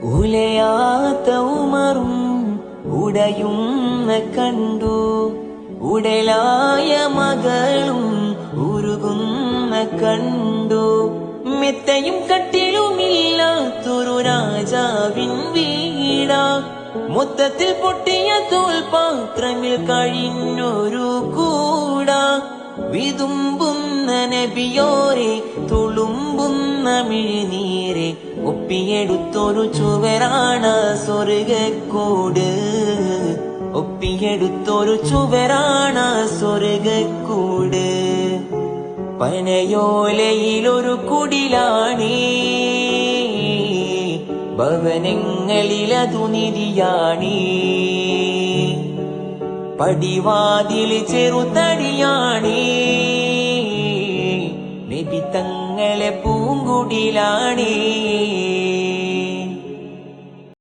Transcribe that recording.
ഉലയാത്ത ഉമറും ഉടയുന്ന കണ്ടു, ഉടലായ മകളും ഉരുകുന്ന കണ്ടു. മെത്തയും കട്ടിലുമില്ലാത്തൊരു രാജാവിൻ വീടാ, മൊത്തത്തിൽ പൊട്ടിയ തോൽപാത്രമിൽ കഴിഞ്ഞൊരു കൂടാ. വിതുമ്പുന്ന നബിയോരെ, തുളുമ്പുന്ന മിഴിനീരെ, ഒപ്പിയെടുത്തൊരു ചുവരാണ് സ്വർഗക്കൂട്. ഒപ്പിയെടുത്തൊരു ചുവരാണ് സ്വർഗക്കൂട്. പനയോലയിലൊരു കുടിലാണേ, ഭവനങ്ങളിലതു നിധിയാണേ. പടിവാതിൽ ചെറുതടിയാണേ, നബി തങ്ങളെ പൂങ്കുടിലാണേ.